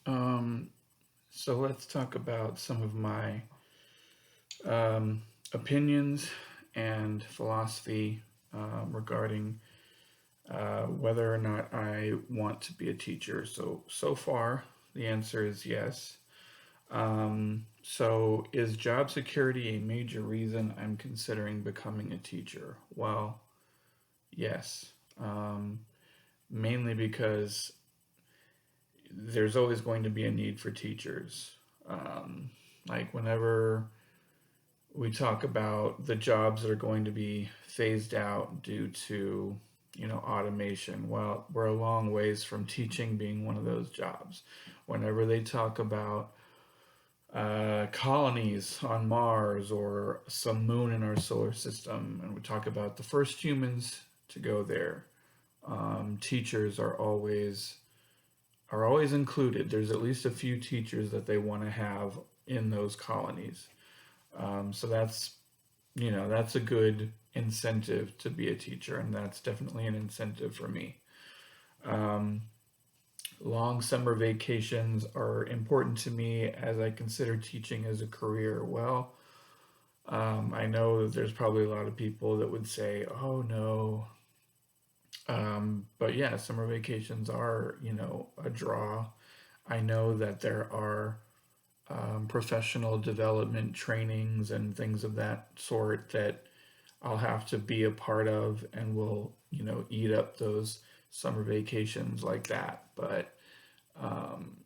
Um, so let's talk about some of my um, opinions and philosophy regarding whether or not I want to be a teacher. So far, the answer is yes. So, is job security a major reason I'm considering becoming a teacher? Well, yes. Um, Mainly because there's always going to be a need for teachers. Um, like whenever we talk about the jobs that are going to be phased out due to automation, well, we're a long ways from teaching being one of those jobs. Whenever they talk about colonies on Mars or some moon in our solar system, and we talk about the first humans to go there, teachers are always included. There's at least a few teachers that they want to have in those colonies. So that's a good incentive to be a teacher, and that's definitely an incentive for me. Um, Long summer vacations are important to me as I consider teaching as a career. Well, I know that there's probably a lot of people that would say, "Oh no," but yeah, summer vacations are a draw. I know that there are professional development trainings and things of that sort that I'll have to be a part of and will, eat up those summer vacations like that. But, um,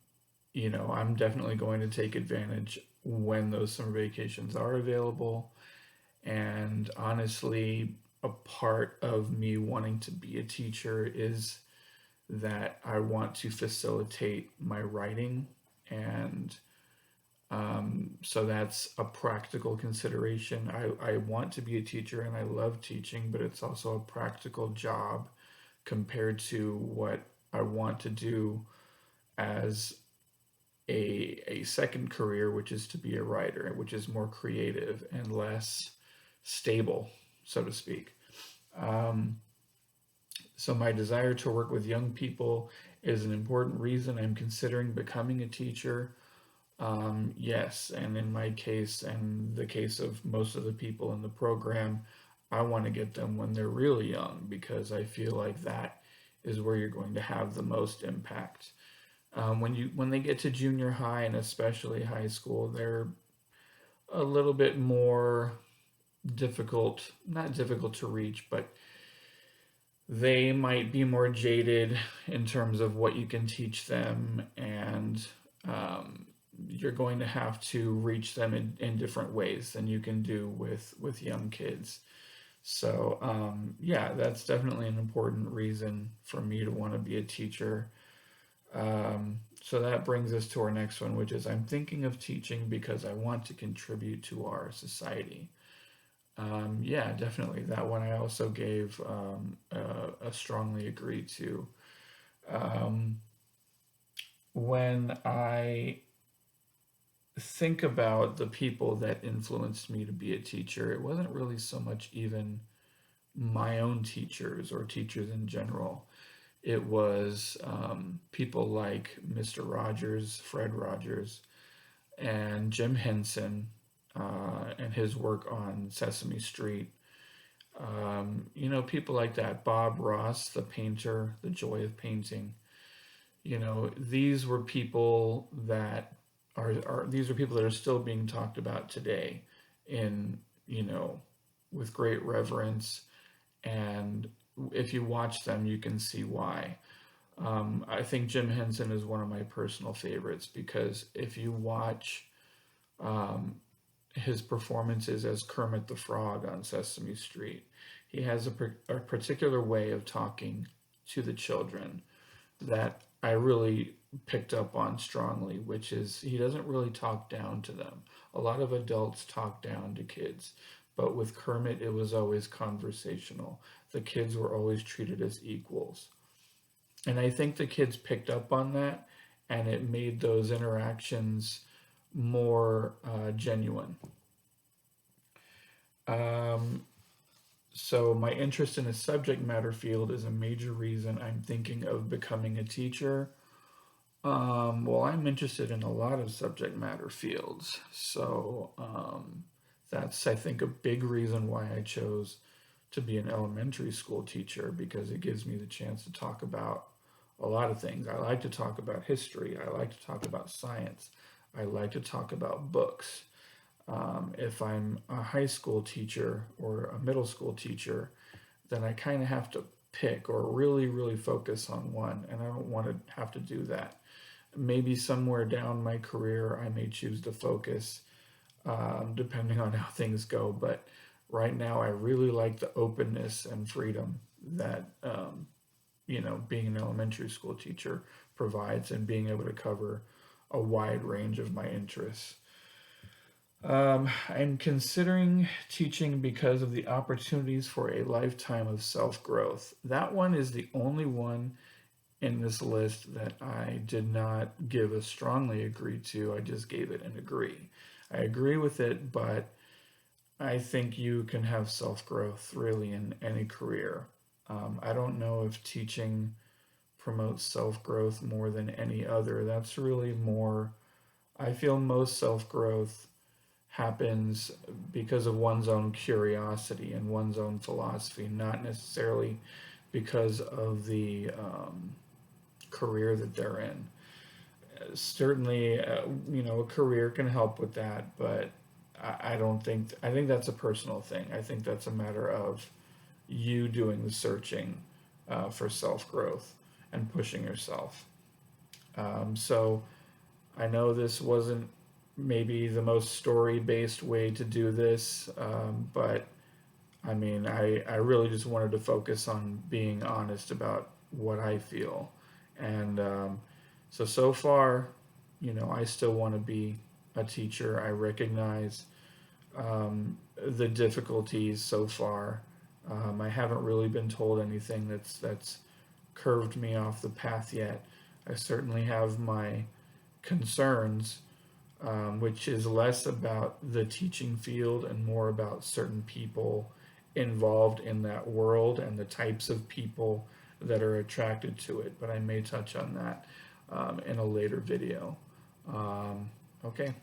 I'm definitely going to take advantage when those summer vacations are available. And honestly, a part of me wanting to be a teacher is that I want to facilitate my writing and so that's a practical consideration. I want to be a teacher and I love teaching, but it's also a practical job compared to what I want to do as a second career, which is to be a writer, which is more creative and less stable, so to speak. Um, so, my desire to work with young people is an important reason I'm considering becoming a teacher. Yes, and in my case, and the case of most of the people in the program, I want to get them when they're really young because I feel like that is where you're going to have the most impact. When they get to junior high and especially high school, they're a little bit more difficult, not difficult to reach, but they might be more jaded in terms of what you can teach them and um, you're going to have to reach them in different ways than you can do with young kids. So yeah, that's definitely an important reason for me to want to be a teacher. So that brings us to our next one, which is I'm thinking of teaching because I want to contribute to our society. Yeah, definitely. That one I also gave a strongly agree to. Um, when I think about the people that influenced me to be a teacher, it wasn't really so much even my own teachers or teachers in general. It was people like Mr. Rogers, Fred Rogers, and Jim Henson and his work on Sesame Street. People like that. Bob Ross, the painter, The Joy of Painting. These were people that these are people that are still being talked about today in, you know, with great reverence. And if you watch them, you can see why. I think Jim Henson is one of my personal favorites because if you watch um, his performances as Kermit the Frog on Sesame Street, he has a particular way of talking to the children that I really picked up on strongly, which is he doesn't really talk down to them. A lot of adults talk down to kids, but with Kermit, it was always conversational. The kids were always treated as equals. And I think the kids picked up on that, and it made those interactions more genuine. Um, so, my interest in a subject matter field is a major reason I'm thinking of becoming a teacher. Well, I'm interested in a lot of subject matter fields. So that's, I think, a big reason why I chose to be an elementary school teacher, because it gives me the chance to talk about a lot of things. I like to talk about history. I like to talk about science. I like to talk about books. If I'm a high school teacher or a middle school teacher, then I kind of have to pick or really, really focus on one, and I don't want to have to do that. Maybe somewhere down my career, I may choose to focus, depending on how things go. But right now, I really like the openness and freedom that, being an elementary school teacher provides, and being able to cover a wide range of my interests. I'm considering teaching because of the opportunities for a lifetime of self growth. That one is the only one in this list that I did not give a strongly agree to. I just gave it an agree. I agree with it, but I think you can have self growth really in any career. I don't know if teaching promotes self growth more than any other. That's really more, I feel most self growth happens because of one's own curiosity and one's own philosophy, not necessarily because of the career that they're in. Certainly, a career can help with that, but I don't think, I think that's a personal thing. I think that's a matter of you doing the searching for self growth and pushing yourself. So I know this wasn't maybe the most story based way to do this, but I mean, I really just wanted to focus on being honest about what I feel. And so far, I still want to be a teacher. I recognize the difficulties so far. I haven't really been told anything that's curved me off the path yet. I certainly have my concerns, which is less about the teaching field and more about certain people involved in that world and the types of people that are attracted to it. But I may touch on that in a later video. Okay.